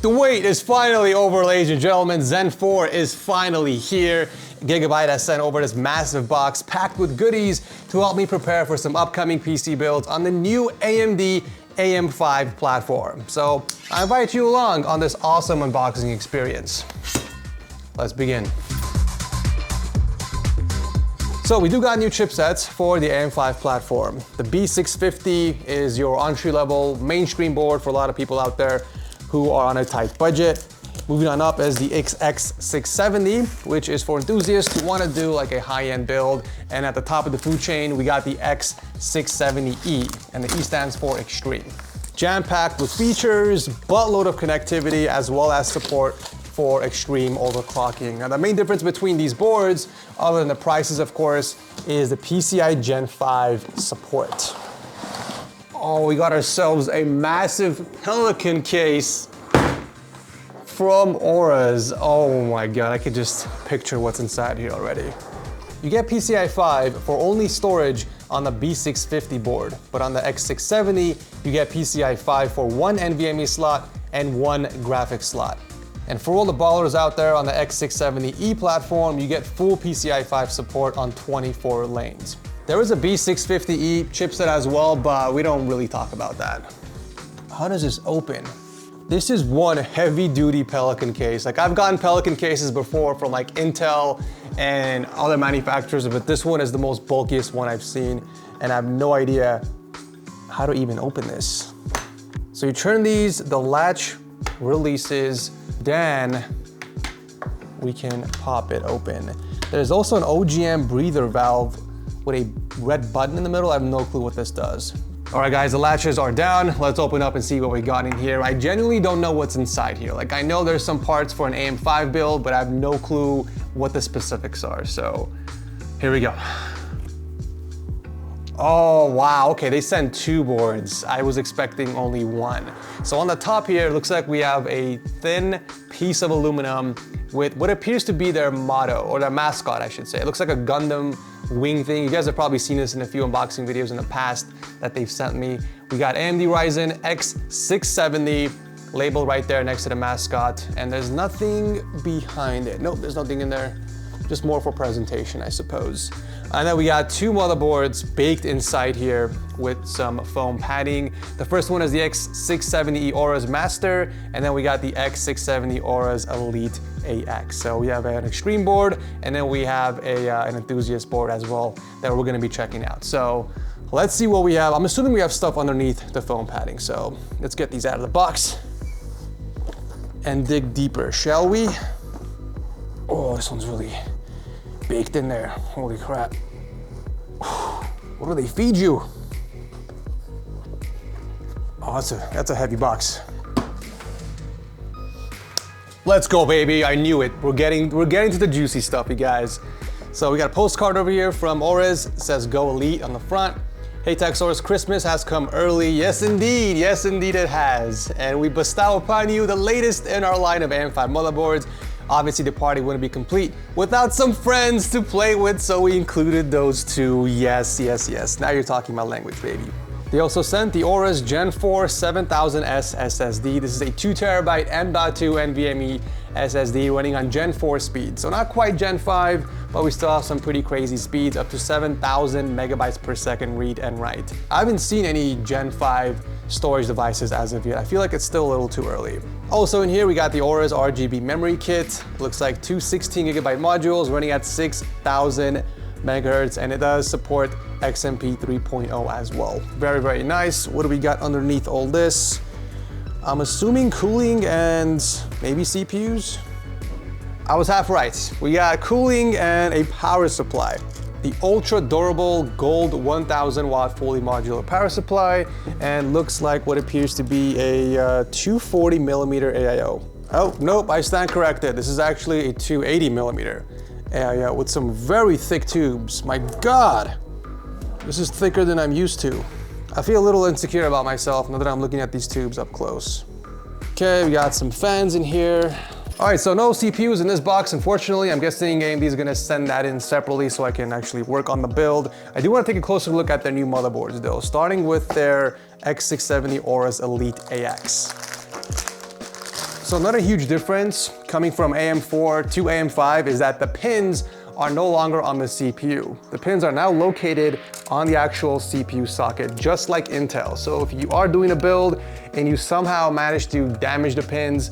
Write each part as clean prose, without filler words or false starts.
The wait is finally over, ladies and gentlemen. Zen 4 is finally here. Gigabyte has sent over this massive box packed with goodies to help me prepare for some upcoming PC builds on the new AMD AM5 platform. So I invite you along on this awesome unboxing experience. Let's begin. So we do got new chipsets for the AM5 platform. The B650 is your entry-level mainstream board for a lot of people out there who are on a tight budget. Moving on up is the XX670, which is for enthusiasts who want to do like a high-end build. And at the top of the food chain, we got the X670E, and the E stands for Extreme. Jam-packed with features, buttload of connectivity, as well as support for extreme overclocking. Now the main difference between these boards, other than the prices of course, is the PCI Gen 5 support. Oh, we got ourselves a massive Pelican case from Aorus. Oh my God, I could just picture what's inside here already. You get PCI 5 for only storage on the B650 board, but on the X670, you get PCI 5 for one NVMe slot and one graphics slot. And for all the ballers out there on the X670E platform, you get full PCI 5 support on 24 lanes. There is a B650E chipset as well, but we don't really talk about that. How does this open? This is one heavy-duty Pelican case. Like I've gotten Pelican cases before from like Intel and other manufacturers, but this one is the most bulkiest one I've seen, and I have no idea how to even open this. So you turn these, the latch releases, then we can pop it open. There's also an OGM breather valve with a red button in the middle. I have no clue what this does. All right guys, the latches are down. Let's open up and see what we got in here. I genuinely don't know what's inside here. Like I know there's some parts for an AM5 build, but I have no clue what the specifics are. So here we go. Oh wow, okay, they sent two boards. I was expecting only one. So on the top here, it looks like we have a thin piece of aluminum with what appears to be their motto, or their mascot, I should say. It looks like a Gundam wing thing. You guys have probably seen this in a few unboxing videos in the past that they've sent me. We got AMD Ryzen X670 labeled right there next to the mascot, and there's nothing behind it. Nope, there's nothing in there. Just more for presentation, I suppose. And then we got two motherboards baked inside here with some foam padding. The first one is the X670 Aorus Master, and then we got the X670 Aorus Elite AX. So we have an extreme board, and then we have an enthusiast board as well that we're gonna be checking out. So let's see what we have. I'm assuming we have stuff underneath the foam padding. So let's get these out of the box and dig deeper, shall we? Oh, this one's really baked in there. Holy crap. What do they feed you? Oh, that's a heavy box. Let's go, baby. I knew it. We're getting to the juicy stuff, you guys. So we got a postcard over here from Aorus. It says Go Elite on the front. Hey Techsaurus, Christmas has come early. Yes indeed it has. And we bestow upon you the latest in our line of AM5 motherboards. Obviously the party wouldn't be complete without some friends to play with, so we included those two. Yes. Now you're talking my language, baby. They also sent the Aorus Gen 4 7000S SSD. This is a 2TB M.2 NVMe SSD running on Gen 4 speed. So not quite Gen 5, but we still have some pretty crazy speeds, up to 7,000 megabytes per second read and write. I haven't seen any Gen 5 storage devices as of yet. I feel like it's still a little too early. Also in here, we got the Aorus Rgb Memory Kit. Looks like two 16GB modules running at 6,000 megahertz, and it does support XMP 3.0 as well. Very nice. What do we got underneath all this? I'm assuming cooling and maybe CPUs? I was half right. We got cooling and a power supply. The ultra durable gold 1000 watt fully modular power supply, and looks like what appears to be a 240 millimeter AIO. Oh, nope, I stand corrected. This is actually a 280 millimeter AIO with some very thick tubes. My God, this is thicker than I'm used to. I feel a little insecure about myself now that I'm looking at these tubes up close. Okay, we got some fans in here. All right, so no CPUs in this box, unfortunately. I'm guessing AMD is gonna send that in separately so I can actually work on the build. I do wanna take a closer look at their new motherboards though, starting with their X670 Aorus Elite AX. So another huge difference coming from AM4 to AM5 is that the pins are no longer on the CPU. The pins are now located on the actual CPU socket, just like Intel. So if you are doing a build and you somehow manage to damage the pins,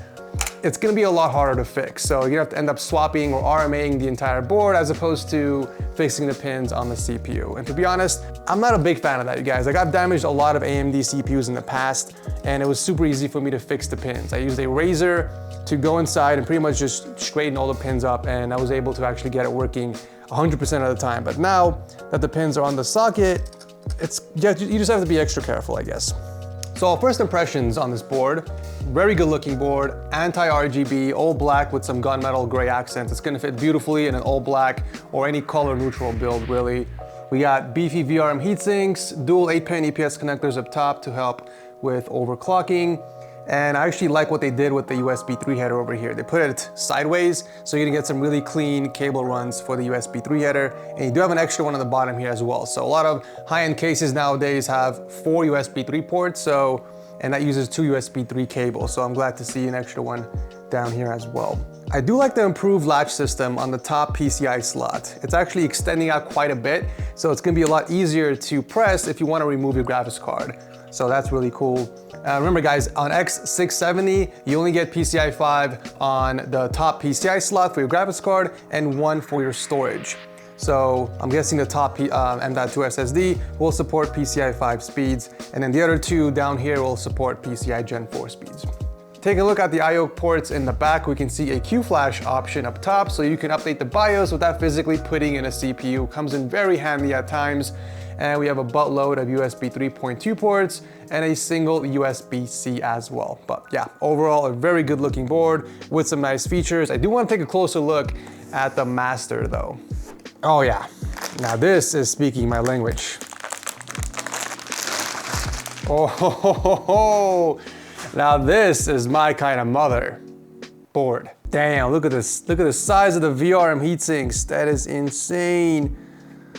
it's gonna be a lot harder to fix. So you have to end up swapping or RMAing the entire board as opposed to fixing the pins on the CPU. And to be honest, I'm not a big fan of that, you guys. Like, I've damaged a lot of AMD CPUs in the past, and it was super easy for me to fix the pins. I used a razor to go inside and pretty much just straighten all the pins up, and I was able to actually get it working 100% of the time. But now that the pins are on the socket, you just have to be extra careful, I guess. So first impressions on this board, very good looking board, anti-RGB, all black with some gunmetal gray accents. It's gonna fit beautifully in an all black or any color neutral build, really. We got beefy VRM heatsinks, dual 8-pin EPS connectors up top to help with overclocking. And I actually like what they did with the USB 3 header over here. They put it sideways, so you can get some really clean cable runs for the USB 3 header. And you do have an extra one on the bottom here as well. So a lot of high-end cases nowadays have 4 USB 3 ports, and that uses 2 USB 3 cables. So I'm glad to see an extra one down here as well. I do like the improved latch system on the top PCI slot. It's actually extending out quite a bit, so it's gonna be a lot easier to press if you wanna remove your graphics card. So that's really cool. Remember guys, on X670, you only get PCI 5 on the top PCI slot for your graphics card and 1 for your storage. So I'm guessing the top M.2 SSD will support PCI 5 speeds, and then the other 2 down here will support PCI Gen 4 speeds. Take a look at the I/O ports in the back. We can see a Q-Flash option up top, so you can update the BIOS without physically putting in a CPU. Comes in very handy at times. And we have a buttload of USB 3.2 ports and a single USB-C as well. But yeah, overall a very good looking board with some nice features. I do want to take a closer look at the master though. Oh yeah, now this is speaking my language. Oh, ho, ho, ho, ho. Now this is my kind of motherboard. Damn, look at this. Look at the size of the VRM heatsinks. That is insane.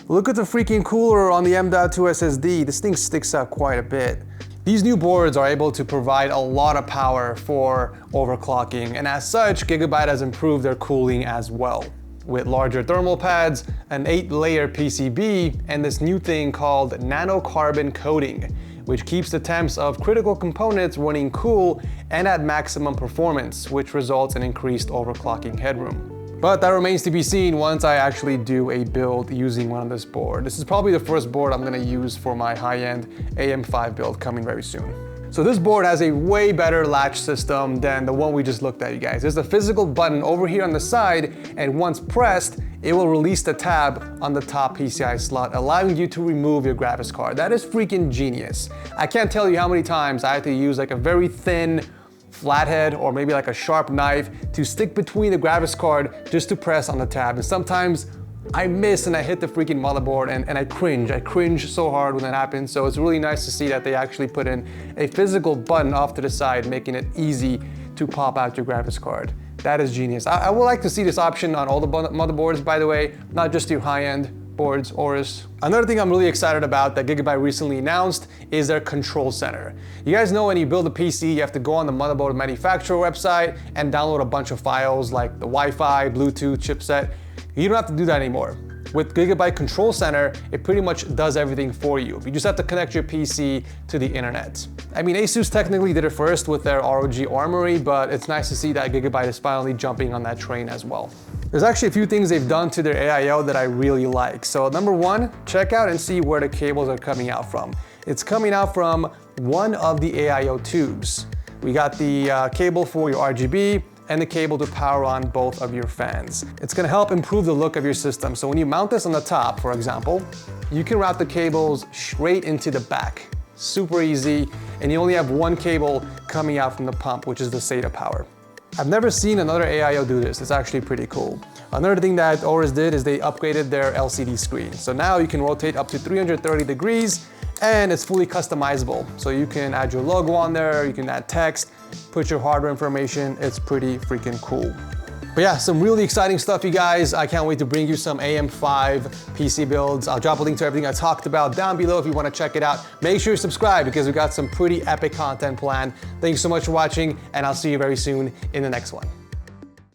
Look at the freaking cooler on the M.2 SSD. This thing sticks out quite a bit. These new boards are able to provide a lot of power for overclocking, and as such, Gigabyte has improved their cooling as well. With larger thermal pads, an 8-layer PCB, and this new thing called nanocarbon coating, which keeps the temps of critical components running cool and at maximum performance, which results in increased overclocking headroom. But that remains to be seen once I actually do a build using one of this board. This is probably the first board I'm gonna use for my high-end AM5 build coming very soon. So this board has a way better latch system than the one we just looked at, you guys. There's a physical button over here on the side, and once pressed, it will release the tab on the top PCI slot, allowing you to remove your graphics card. That is freaking genius. I can't tell you how many times I had to use like a very thin flathead or maybe like a sharp knife to stick between the graphics card just to press on the tab. And sometimes I miss and I hit the freaking motherboard and I cringe. I cringe so hard when that happens. So it's really nice to see that they actually put in a physical button off to the side, making it easy to pop out your graphics card. That is genius. I would like to see this option on all the motherboards, by the way, not just your high-end boards, Aorus. Another thing I'm really excited about that Gigabyte recently announced is their control center. You guys know when you build a PC, you have to go on the motherboard manufacturer website and download a bunch of files like the Wi-Fi, Bluetooth, chipset. You don't have to do that anymore. With Gigabyte Control Center, it pretty much does everything for you. You just have to connect your PC to the internet. I mean, Asus technically did it first with their ROG Armory, but it's nice to see that Gigabyte is finally jumping on that train as well. There's actually a few things they've done to their AIO that I really like. So number one, check out and see where the cables are coming out from. It's coming out from one of the AIO tubes. We got the cable for your RGB, and the cable to power on both of your fans. It's gonna help improve the look of your system. So when you mount this on the top, for example, you can route the cables straight into the back. Super easy, and you only have one cable coming out from the pump, which is the SATA power. I've never seen another AIO do this. It's actually pretty cool. Another thing that Aorus did is they upgraded their LCD screen. So now you can rotate up to 330 degrees, and it's fully customizable. So you can add your logo on there, you can add text, put your hardware information. It's pretty freaking cool. But yeah, some really exciting stuff, you guys. I can't wait to bring you some AM5 PC builds. I'll drop a link to everything I talked about down below if you want to check it out. Make sure you subscribe because we've got some pretty epic content planned. Thanks so much for watching, and I'll see you very soon in the next one.